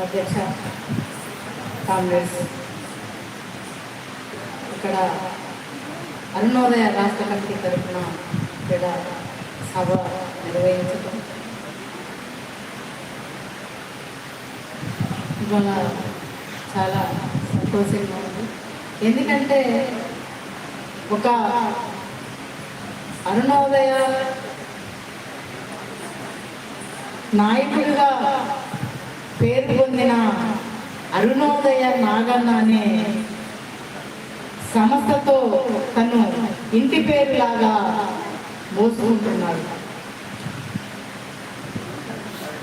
అధ్యక్ష, కాంగ్రెస్ ఇక్కడ అరుణోదయ రాష్ట్ర కమిటీ తరఫున ఇక్కడ సభ నిర్వహించడం ఇవాళ చాలా సంతోషంగా ఉంది. ఎందుకంటే ఒక అరుణోదయ నాయకుడిగా పేరు పొందిన అరుణోదయ నాగన్న అనే సంస్థతో తను ఇంటి పేరులాగా మోసుకుంటున్నాడు.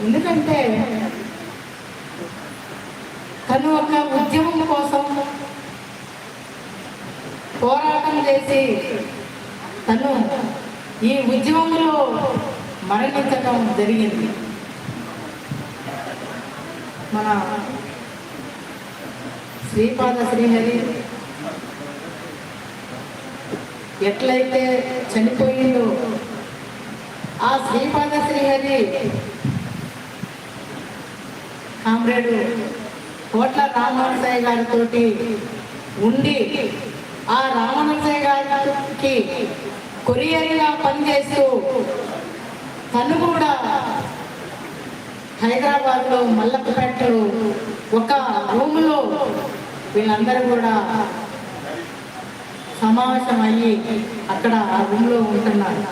ఎందుకంటే తను ఒక ఉద్యమం కోసం పోరాటం చేసి తను ఈ ఉద్యమంలో మరణించడం జరిగింది. మన శ్రీపాద శ్రీహరి ఎట్లయితే చనిపోయిందో ఆ శ్రీపాద శ్రీహరి కామ్రేడు కోట్ల రామానుజయ్య గారితో ఉండి ఆ రామానుజయ్య గారికి కొరియర్గా పనిచేస్తూ తను కూడా హైదరాబాద్లో మల్లపేటలో ఒక రూములో వీళ్ళందరూ కూడా సమావేశం అయ్యి అక్కడ ఆ రూమ్లో ఉంటున్నారు.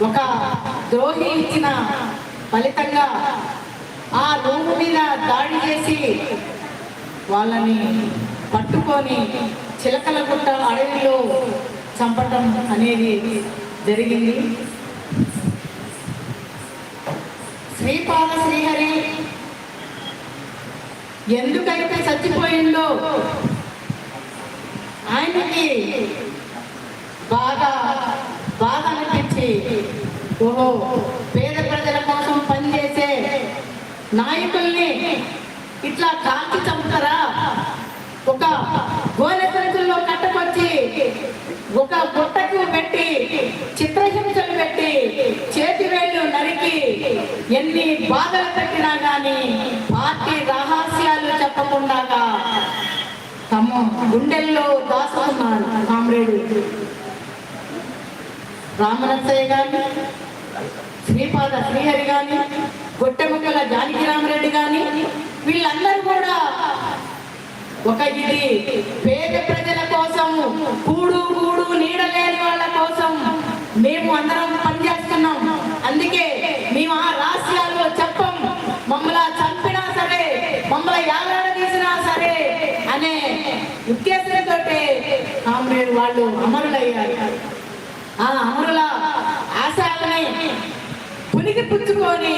ఒక ద్రోహి ఇచ్చిన ఫలితంగా ఆ రూము మీద దాడి చేసి వాళ్ళని పట్టుకొని చిలకలగుట్ట అడవిలో చంపటం అనేది జరిగింది. శ్రీపాద శ్రీహరి ఎందుకైతే చచ్చిపోయిందో ఆయనకి బాగా బాధ అనిపించి, ఓహో పేద ప్రజల కోసం పనిచేసే నాయకుల్ని ఇట్లా కాల్చి చంపుతారా, ఒక గోనె సంచుల్లో కట్టకొచ్చి ఒక గుట్టకు పెట్టి చిత్రహింసలు పెట్టి చేతి వేళ్ళు నరికి ఎన్ని బాధలు పెట్టినా కానీ పార్టీ రహస్యాలు చెప్పకుండా తమ గుండెల్లో దాచుకున్నారు. కామ్రేడు రామనరసయ్య గాని, శ్రీపాద శ్రీహరి గాని, గొట్టెముక్కల జానకిరామరెడ్డి గాని వీళ్ళందరూ కూడా ఒక ఇది పేద ప్రజల కోసం, కూడు కూడు నీడలేని వాళ్ళ కోసం మేము అందరం పనిచేస్తున్నాం. అందుకే మేము ఆ రహస్యాల్లో చెప్పం, మమ్మల్ని చంపినా సరే, మమ్మల్ని యాలాడదీసినా సరే అనే ఉద్దేశంతో కామ్రేడ్ వాళ్ళు అమరులయ్యారు. ఆ అమరుల ఆశయాలని పునికి పుచ్చుకొని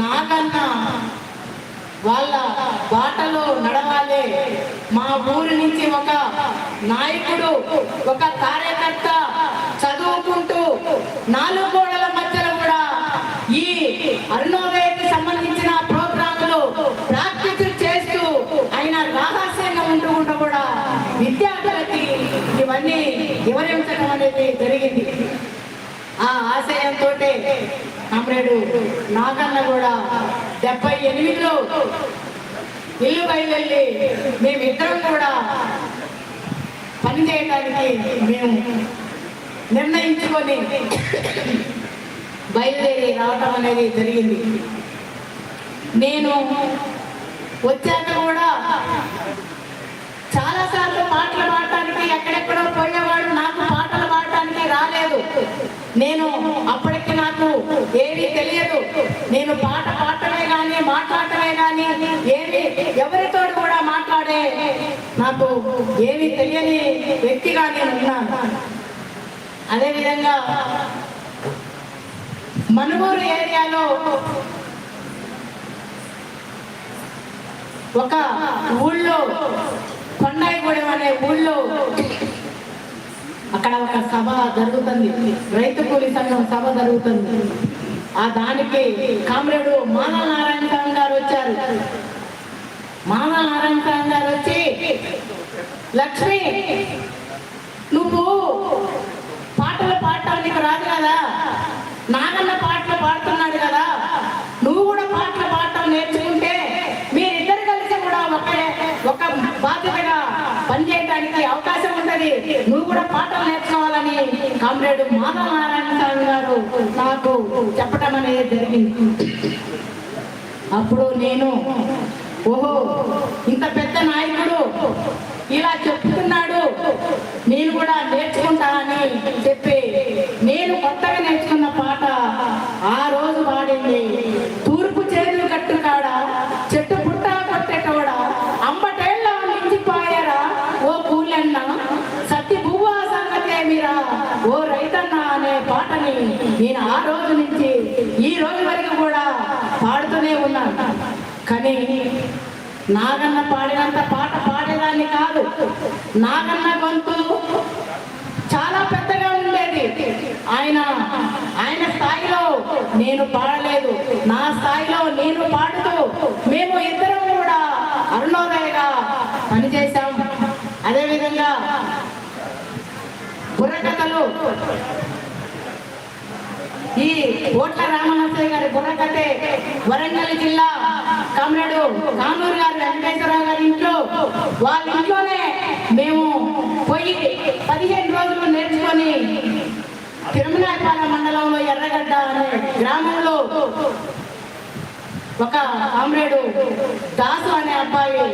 నాగన్న వాళ్ళ బాటలో నడవాలి. మా ఊరి నుంచి ఒక నాయకుడు, ఒక కార్యకర్త చదువుకుంటూ నాలుగు గోడల మధ్యలో కూడా ఈ అరుణోదయకి సంబంధించిన ప్రోగ్రాములు ప్రాక్టీస్ చేస్తూ ఆయన రహస్యంగా ఉంటూ కూడా విద్యార్థులకి ఇవన్నీ వివరించడం అనేది జరిగింది. ఆ ఆశయంతో కామ్రేడు నాగన్న కూడా 78లో ఇల్లు బయలుదేరి మేమిద్దరం కూడా పనిచేయడానికి మేము నిర్ణయించుకొని బయలుదేరి రావటం అనేది జరిగింది. నేను వచ్చాక కూడా చాలాసార్లు పాటలు పాడటానికి ఎక్కడెక్కడో పోయేవాడు, నాకు పాటలు పాడటానికి రాలేదు. నేను అప్పటికి నాకు ఏమీ తెలియదు. నేను పాట పాడటమే కానీ మాట్లాడటమే కానీ ఏమి ఎవరితో కూడా మాట్లాడే నాకు ఏమీ తెలియని వ్యక్తిగా నేను ఉన్నాను. అదేవిధంగా మనుగూరు ఏరియాలో ఒక ఊళ్ళో కొండాయిగూడెం అనే ఊళ్ళో అక్కడ ఒక సభ జరుగుతుంది, రైతు కూలి సంఘం సభ జరుగుతుంది. ఆ దానికి కామ్రేడు మానవ నారాయణ స్వామి గారు వచ్చారు. మానవ నారాయణ స్వామి గారు వచ్చి, లక్ష్మి నువ్వు పాటలు పాడటానికి రాదు కదా, నాగన్న పాటలు పాడుతున్నాడు కదా, నువ్వు కూడా పాటలు పాడటం నేర్చుకుంటే ఉంటది, నువ్వు కూడా పాటలు నేర్చుకోవాలని కామ్రేడ్ మాధవ నారాయణ స్వామి గారు నాకు చెప్పటం అనేది జరిగింది. అప్పుడు నేను ఓహో ఇంత పెద్ద నాయకుడు ఇలా చెప్తున్నాడు, నేను కూడా నేర్చుకుంటానని చెప్పి నేను కొత్తగా నేర్చుకున్న పాట ఆ రోజు పాడింది. తూర్పు చేతులు కట్టుకాడ చెట్టు పుట్ట కొట్టేటోడ అంబటేళ్ళ నించిపోయారా ఓ కూలన్న సత్తి బువ్వ సంగతేమిరా ఓ రైతన్న అనే పాటని నేను ఆ రోజు నుంచి ఈ రోజు వరకు కూడా పాడుతూనే ఉన్నాను. కానీ నాగన్న పాడినంత పాట పాడేదాన్ని కాదు. నాగన్న గొంతు చాలా పెద్దగా ఉండేది. ఆయన స్థాయిలో నేను పాడలేదు. నా స్థాయిలో నేను పాడుతూ మేము ఇద్దరం కూడా అరుణోదయగా పనిచేశాం. అదేవిధంగా బుర్రకథలు, ఈ ఓట్ల రామనరసయ్య గారి బుర్రకథే వరంగల్ జిల్లా కామ్రేడు కానూరు గారి వెంకటేశ్వరరావు గారి ఇంట్లో, వాళ్ళ ఇంట్లోనే మేము పోయి 15 రోజులు నేర్చుకొని తిరుమలాయపాలెం మండలంలో ఎర్రగడ్డ అనే గ్రామంలో ఒక కామ్రేడు దాసు అనే అబ్బాయి,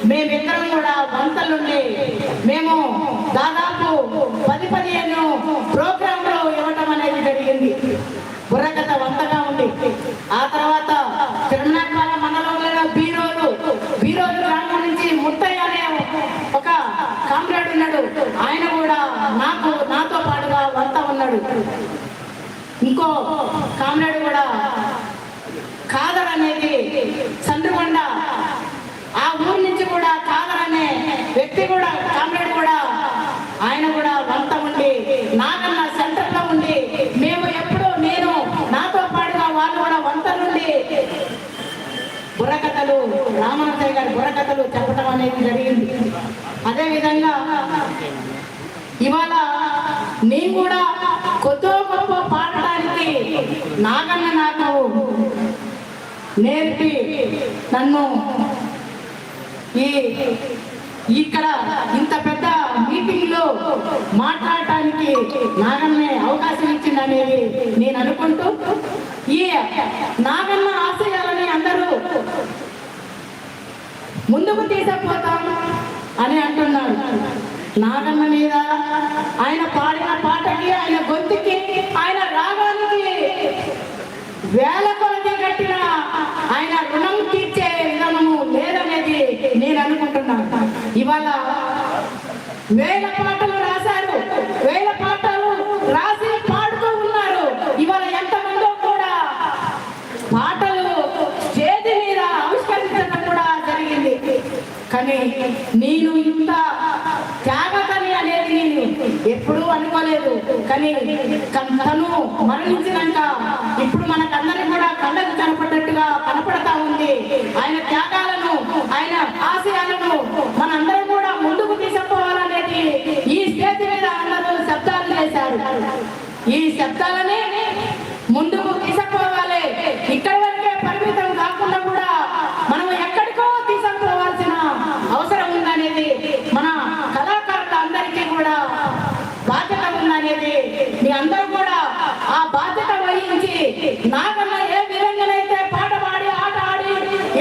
మేమిద్దరం కూడా వంతలుండి మేము దాదాపు 10-15 ప్రోగ్రాంలు ఇవ్వటం అనేది జరిగింది. బుర్రకథ వంతగా ఉంది. ఆ తర్వాత తిరుమలాయపాలెం మండలంలో బీరోజు గ్రామం నుంచి ముత్తయ్య అనే ఒక కామ్రేడ్ ఉన్నాడు. ఆయన కూడా నాతో పాటుగా వంత ఉన్నాడు. ఇంకో కామ్రేడ్ కూడా కాదర్ అనేది సంద్రకొండ, ఆ ఊరు నుంచి కూడా కాదర్ అనే వ్యక్తి కూడా కామ్రేడ్ కూడా ఆయన కూడా వంత ఉండి నాకన్నా సెంటర్ లో ఉండి మేము ఎప్పుడు నేను నాతో పాటుగా వాళ్ళు కూడా వంత నుండి బుర్రకథలు రామనరసయ్య గారి బుర్రకథలు చెప్పడం అనేది జరిగింది. అదేవిధంగా ఇవాళ నేను కూడా కొత్త గొప్ప పాడటానికి నాకన్న నాకు నేర్పి నన్ను ఇక్కడ ఇంత పెద్ద మీటింగ్ లో మాట్లాడటానికి నాగన్నే అవకాశం ఇచ్చిందనేది నేను అనుకుంటూ, ఈ నాగన్న ఆశయాలని అందరూ ముందుకు తీసుకుపోతాం అని అంటున్నాడు. నాగన్న మీద ఆయన పాడిన పాటకి, ఆయన గొంతుకి, ఆయన రాగానికి వేల కొలది కట్టిన ఆయన రుణం తీర్చే విధానము లేదనేది నేను అనుకుంటున్నాను. ఇవాళ 1000 పాటలు రాశారు, 1000 పాటలు రాసి పాడుతూ ఉన్నారు. ఇవాళ ఎంతమందో కూడా పాటలు స్టేజ్ మీద ఆవిష్కరించడం కూడా జరిగింది. కానీ నేను ఇంత త్యాగకని అనేది నేను ఎప్పుడూ అనుకోలేదు. కానీ తను మరణించినాక ఇప్పుడు మనకందరికి కూడా కళ్ళకు కనపడ్డట్టుగా కనపడతా ఉంది. ఆయన త్యాగాలను, ఆయన ఆశయాలను మనందరం కూడా ముందుకు తీసుకుపోవాలనేది ఈ స్టేజ్ మీద అందరూ శబ్దాలు చేశారు. ఈ శబ్దాలని ముందుకు తీసుకుపోవాలి. ఇక్కడి వరకే పరిమితం కాకుండా కూడా మనం ఎక్కడికో తీసుకుపోవాల్సిన అవసరం ఉందనేది, మన కళాకారులందరికీ కూడా బాధ్యత ఉందనేది మీ అందరూ కూడా ఆ బాధ్యత వహించి నాకన్నా ఏ విధంగానైతే పాట పాడి ఆట ఆడి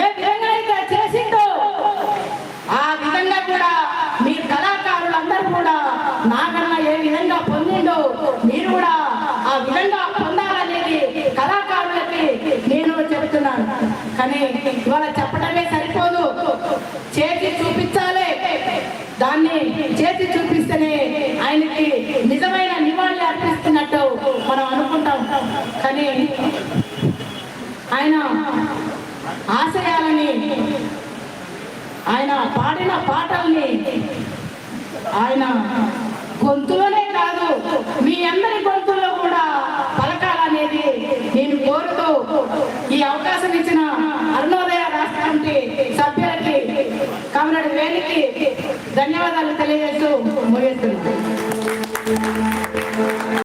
ఏ విధంగానైతే చేసిందో ఆ విధంగా కూడా మీ కళాకారులందరూ కూడా నాకన్నా ఏ విధంగా పొందిందో మీరు కూడా ఆ విధంగా పొందాలనేది కళాకారులకి నేను చెబుతున్నాను. కానీ ఇవాళ చెప్పడమే సరిపోదు, చేసి చూపించాలి. దాన్ని చేసి చూపిస్తేనే ఆయనకి నిజమైన నివాళి అర్పిస్తున్నట్టు మనం అనుకుంటాం. కానీ ఆయన ఆశయాలని, ఆయన పాడిన పాటల్ని ఆయన గొంతులోనే కాదు మీ అందరి గొంతుల్లో కూడా పలకాలనేది నేను కోరుతూ ఈ అవకాశం ఇచ్చిన అరుణోదయ రాష్ట్ర కమిటీ సభ్యులకి, కామ్రేడ్ వేణుకి ధన్యవాదాలు తెలియజేస్తూ ముగిస్తున్నాను.